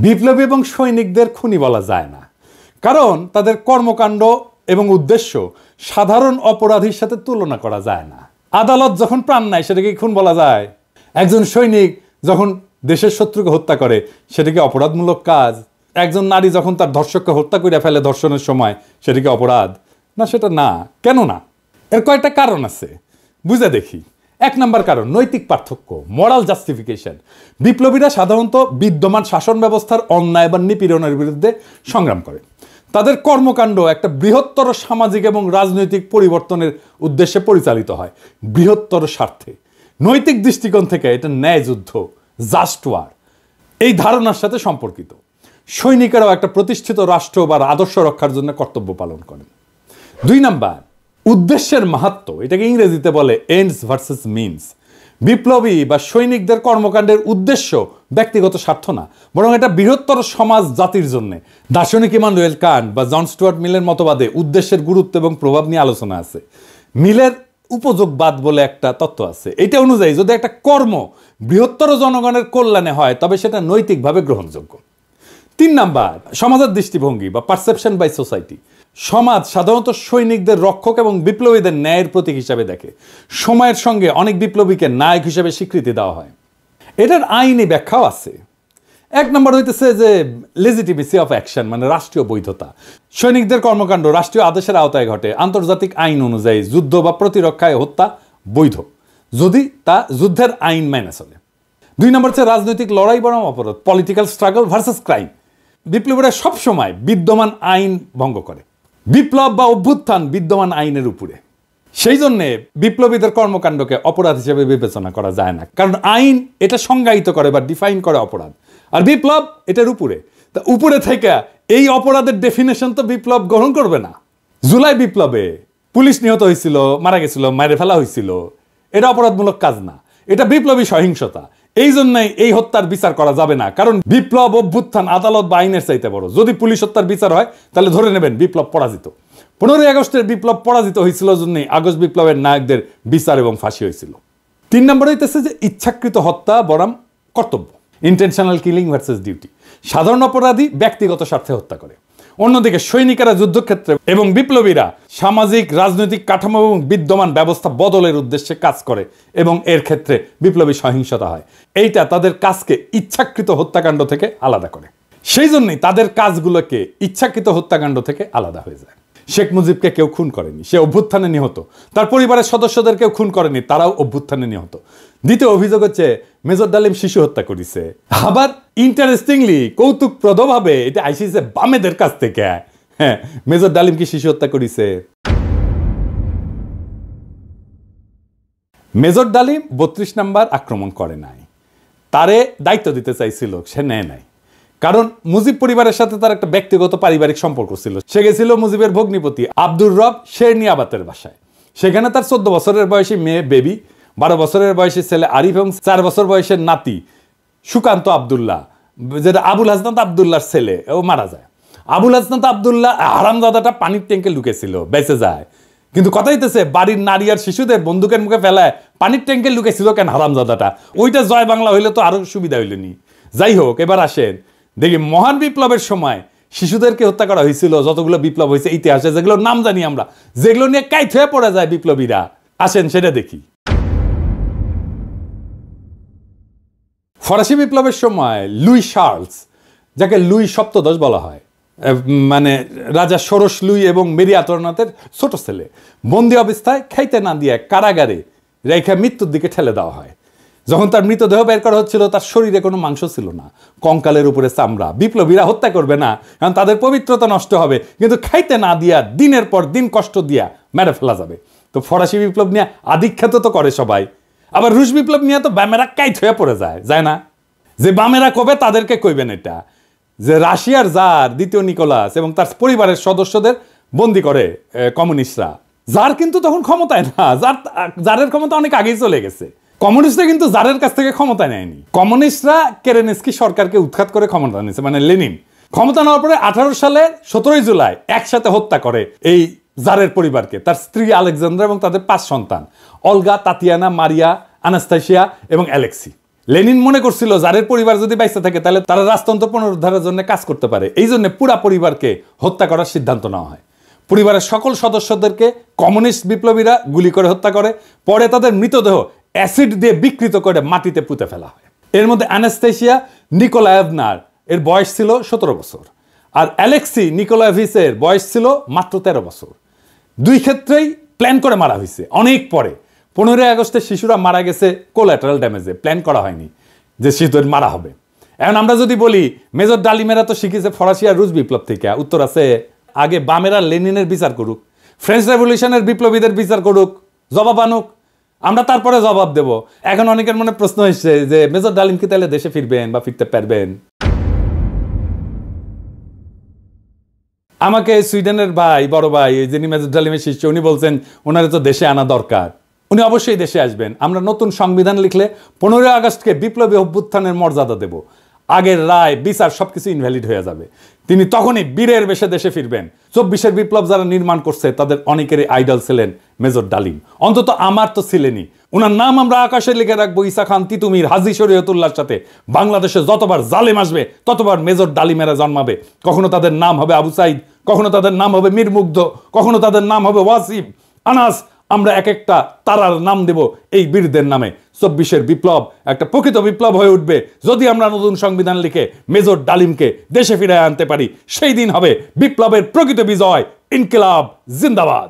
বিপ্লবী এবং সৈনিকদের খুনি বলা যায় না, কারণ তাদের কর্মকাণ্ড এবং উদ্দেশ্য সাধারণ অপরাধীর সাথে তুলনা করা যায় না। আদালত যখন প্রাণ নেয় সেটাকে খুন বলা যায়? একজন সৈনিক যখন দেশের শত্রুকে হত্যা করে সেটা কি অপরাধমূলক কাজ? একজন নারী যখন তার ধর্ষককে হত্যা করে ফেলে ধর্ষণের সময় সেটা কি অপরাধ? না, সেটা না। কেন না? এর কয়েকটা কারণ আছে, বুঝে দেখি। 1 নম্বর কারণ, নৈতিক পার্থক্য, মোরাল জাস্টিফিকেশন। বিপ্লবীরা সাধারণত বিদ্যমান শাসন ব্যবস্থার অন্যায় বা নিপীড়নের বিরুদ্ধে সংগ্রাম করে। তাদের কর্মকাণ্ড একটা বৃহত্তর সামাজিক এবং রাজনৈতিক পরিবর্তনের উদ্দেশ্যে পরিচালিত হয়, বৃহত্তর স্বার্থে। নৈতিক দৃষ্টিকোণ থেকে এটা ন্যায় যুদ্ধ, জাস্ট ওয়ার, এই ধারণার সাথে সম্পর্কিত। সৈনিকেরাও একটা প্রতিষ্ঠিত রাষ্ট্র বা আদর্শ রক্ষার জন্য কর্তব্য পালন করেন। 2 নাম্বার, উদ্দেশ্যের মাহাত্ম্য, এটাকে ইংরেজিতে বলে এন্ডস ভার্সেস মিনস। বিপ্লবী বা সৈনিকদের কর্মকাণ্ডের উদ্দেশ্য ব্যক্তিগত স্বার্থ না, বরং এটা বৃহত্তর সমাজ জাতির জন্য। দার্শনিক ইমানুয়েল কান্ট বা জন স্টুয়ার্ট মিলের মতবাদে উদ্দেশ্যের গুরুত্ব এবং প্রভাব নিয়ে আলোচনা আছে। মিলের উপযোগবাদ বলে একটা তত্ত্ব আছে। এটা অনুযায়ী যদি একটা কর্ম বৃহত্তর জনগণের কল্যাণে হয় তবে সেটা নৈতিকভাবে গ্রহণযোগ্য। 3 নাম্বার, সমাজের দৃষ্টিভঙ্গি বা পারসেপশন বাই সোসাইটি। সমাজ সাধারণত সৈনিকদের রক্ষক এবং বিপ্লবীদের ন্যায়ের প্রতীক হিসাবে দেখে। সময়ের সঙ্গে অনেক বিপ্লবীকে নায়ক হিসেবে স্বীকৃতি দেওয়া হয়। এটার আইনি ব্যাখ্যাও আছে। 1 নম্বর হইতেছে যে লেজিটিমেসি অফ অ্যাকশন, মানে রাষ্ট্রীয় বৈধতা। সৈনিকদের কর্মকাণ্ড রাষ্ট্রীয় আদেশের আওতায় ঘটে। আন্তর্জাতিক আইন অনুযায়ী যুদ্ধ বা প্রতিরক্ষায় হত্যা বৈধ যদি তা যুদ্ধের আইন মেনে চলে। 2 নম্বর হচ্ছে রাজনৈতিক লড়াই বনাম অপরাধ, পলিটিক্যাল স্ট্রাগল ভার্সেস ক্রাইম। বিপ্লবীরা সবসময় বিদ্যমান আইন ভঙ্গ করে। বিপ্লব বা অভ্যুত্থান বিদ্যমান আইনের উপরে। সেই জন্যে বিপ্লবীদের কর্মকাণ্ডকে অপরাধ হিসেবে বিবেচনা করা যায় না, কারণ আইন এটা সংজ্ঞায়িত করে বা ডিফাইন করে অপরাধ, আর বিপ্লব এটার উপরে। তা উপরে থেকে এই অপরাধের ডেফিনেশন তো বিপ্লব গ্রহণ করবে না। জুলাই বিপ্লবে পুলিশ নিহত হয়েছিল, মারা গেছিল, মারে ফেলা হয়েছিল, এটা অপরাধমূলক কাজ না, এটা বিপ্লবী সহিংসতা। এই জন্যই এই হত্যার বিচার করা যাবে না, কারণ বিপ্লব অভ্যুত্থান আদালত বা আইনের চাইতে বড়। যদি পুলিশ হত্যার বিচার হয় তাহলে ধরে নেবেন বিপ্লব পরাজিত। 15ই আগস্টের বিপ্লব পরাজিত হয়েছিল জন্যই আগস্ট বিপ্লবের নায়কদের বিচার এবং ফাঁসি হয়েছিল। 3 নম্বর হইতেছে যে ইচ্ছাকৃত হত্যা বনাম কর্তব্য, ইন্টেনশনাল কিলিং ভার্সেস ডিউটি। সাধারণ অপরাধী ব্যক্তিগত স্বার্থে হত্যা করে, অন্যদিকে সৈনিকেরা যুদ্ধক্ষেত্রে এবং বিপ্লবীরা সামাজিক রাজনৈতিক কাঠামো এবং বিদ্যমান ব্যবস্থা বদলের উদ্দেশ্যে কাজ করে এবং এর ক্ষেত্রে বিপ্লবী সহিংসতা হয়। এইটা তাদের কাজকে ইচ্ছাকৃত হত্যাকাণ্ড থেকে আলাদা করে। সেই জন্যই তাদের কাজগুলোকে ইচ্ছাকৃত হত্যাকাণ্ড থেকে আলাদা হয়ে যায়। শেখ মুজিবকে কেউ খুন করেনি, সে অভ্যুত্থানে নিহত। তার পরিবারের সদস্যদের কেউ খুন করেনি, তারাও অভ্যুত্থানে নিহত। দ্বিতীয় অভিযোগ হচ্ছে মেজর ডালিম শিশু হত্যা করেছে। আবার ইন্টারেস্টিংলি কৌতুকপ্রদভাবে এটা আইসিছে বামেদের কাছ থেকে। হ্যাঁ, মেজর ডালিম কি শিশু হত্যা করেছে? মেজর ডালিম 32 নাম্বার আক্রমণ করে নাই, তারে দায়িত্ব দিতে চাইছিল, সে নেয় নাই। কারণ মুজিব পরিবারের সাথে তার একটা ব্যক্তিগত পারিবারিক সম্পর্ক ছিল। সে গেছিল মুজিবের ভগ্নিপতি আব্দুর রব শেরনিয়াবাতের বাসায়। সেখানে তার 14 বছরের বয়সী মেয়ে বেবি, 12 বছরের বয়সী ছেলে আরিফ এবং 4 বছর বয়সের নাতি সুকান্ত আবদুল্লাহ, যেটা আবুল হাসনাত আবদুল্লাহর ছেলে, ও মারা যায়। আবুল হাসনাত আবদুল্লাহ হারামজাদাটা পানির ট্যাঙ্কে লুকেছিল, বেঁচে যায়। কিন্তু কথা হইতেছে বাড়ির নারী আর শিশুদের বন্দুকের মুখে ফেলায় পানির ট্যাঙ্কে লুকেছিল কেন হারামজাদাটা? ওইটা জয় বাংলা হইলে তো আরো সুবিধা হইলেনি। যাই হোক, এবার আসেন দেখি মহান বিপ্লবের সময় শিশুদেরকে হত্যা করা হয়েছিল যতগুলো বিপ্লব হয়েছে ইতিহাসে, যেগুলোর নাম জানি আমরা, যেগুলো নিয়ে কাইট হয়ে পড়ে যায় বিপ্লবীরা। আসেন সেটা দেখি। ফরাসি বিপ্লবের সময় লুই শার্লস, যাকে লুই সপ্তদশ বলা হয়, মানে রাজা ষোড়শ লুই এবং মেরি আন্তোয়ানেটের ছোট ছেলে, বন্দি অবস্থায় খাইতে না দিয়ে কারাগারে রেখে মৃত্যুর দিকে ঠেলে দেওয়া হয়। যখন তার মৃতদেহ বের করা হচ্ছিল তার শরীরে কোনো মাংস ছিল না, কঙ্কালের উপরে চামড়া। বিপ্লবীরা হত্যা করবে না, কারণ তাদের পবিত্রতা নষ্ট হবে, কিন্তু খাইতে না দিয়া দিনের পর দিন কষ্ট দিয়া মেরে ফেলা যাবে। তো ফরাসি বিপ্লব নিয়ে আধিখ্যাত তো করে সবাই। আবার রুশ বিপ্লব নিয়ে তো বামেরা কাইট হয়ে পড়ে যায় না? যে বামেরা কবে তাদেরকে কইবেন এটা, যে রাশিয়ার জার দ্বিতীয় নিকোলাস এবং তার পরিবারের সদস্যদের বন্দি করে কমিউনিস্টরা। জার কিন্তু তখন ক্ষমতায় না, জারের ক্ষমতা অনেক আগেই চলে গেছে। কমিউনিস্টরা কিন্তু জারের কাছ থেকে ক্ষমতা নেয়নি। কমিউনিস্টরা কেরেনস্কি সরকারকে উৎখাত করে ক্ষমতা নিয়েছে, মানে লেনিন। ক্ষমতা নেওয়ার পরে 18 সালে 17 জুলাই একসাথে হত্যা করে এই জারের পরিবারকে, তার স্ত্রী আলেকজান্দ্রা এবং তাদের 5 সন্তান, অলগা, তাতিয়ানা, মারিয়া, আনাস্তাসিয়া এবং অ্যালেক্সি। লেনিন মনে করছিল জারের পরিবার যদি বাইসা থাকে তাহলে তারা রাজতন্ত্র পুনরুদ্ধারের জন্য কাজ করতে পারে, এই জন্য পুরা পরিবারকে হত্যা করার সিদ্ধান্ত নেওয়া হয়। পরিবারের সকল সদস্যদেরকে কমিউনিস্ট বিপ্লবীরা গুলি করে হত্যা করে, পরে তাদের মৃতদেহ অ্যাসিড দিয়ে বিকৃত করে মাটিতে পুঁতে ফেলা হয়। এর মধ্যে অ্যানাস্তেসিয়া নিকোলায়েভনার এর বয়স ছিল 17 বছর, আর অ্যালেক্সি নিকোলায়েভিচের বয়স ছিল মাত্র 13 বছর। দুই ক্ষেত্রেই প্ল্যান করে মারা হয়েছে অনেক পরে। 15 আগস্টে শিশুরা মারা গেছে কোল্যাটারাল ড্যামেজে, প্ল্যান করা হয়নি যে শিশুদের মারা হবে। এখন আমরা যদি বলি মেজর ডালিমেরা তো শিখেছে ফরাসি আর রুশ বিপ্লব থেকে, উত্তর আছে আগে বামেরা লেনিনের বিচার করুক, ফ্রেঞ্চ রেভলিউশনের বিপ্লবীদের বিচার করুক, জবাব আনুক, আমরা তারপরে জবাব দেব। এখন অনেকের মনে প্রশ্ন এসছে যে মেজর ডালিম কি তাহলে দেশে ফিরবেন বা ফিরতে পারবেন? আমাকে সুইডেনের ভাই, বড় ভাই, যিনি মেজর ডালিমের শিষ্য, উনি বলছেন ওনারে তো দেশে আনা দরকার, উনি অবশ্যই দেশে আসবেন। আমরা নতুন সংবিধান লিখলে 15 আগস্টকে বিপ্লবী অভ্যুত্থানের মর্যাদা দেব, আগের রায় বিচার সবকিছু ইনভ্যালিড হয়ে যাবে। তিনি তখনই বীরের বেশে দেশে ফিরবেন। 24-এর বিপ্লব যারা নির্মাণ করছে তাদের অনেকেরই আইডল ছিলেন মেজর ডালিম, অন্তত আমার তো ছিলেনই। ওনার নাম আমরা আকাশে লিখে রাখবো ঈসা খান তিতুমির, হাজী শরীয়তুল্লাহর সাথে। বাংলাদেশে যতবার জালেম আসবে ততবার মেজর ডালিমেরা জন্মাবে। কখনো তাদের নাম হবে আবু সাইদ, কখনো তাদের নাম হবে মীর মুগ্ধ, কখনো তাদের নাম হবে ওয়াসিম, আনাস। আমরা এক একটা তারার নাম দেব এই বীরদের নামে। 24-এর বিপ্লব একটা প্রকৃত বিপ্লব হয়ে উঠবে যদি আমরা নতুন সংবিধান লিখে মেজর ডালিমকে দেশে ফিরে আনতে পারি। সেই দিন হবে বিপ্লবের প্রকৃত বিজয়। ইনকিলাব জিন্দাবাদ।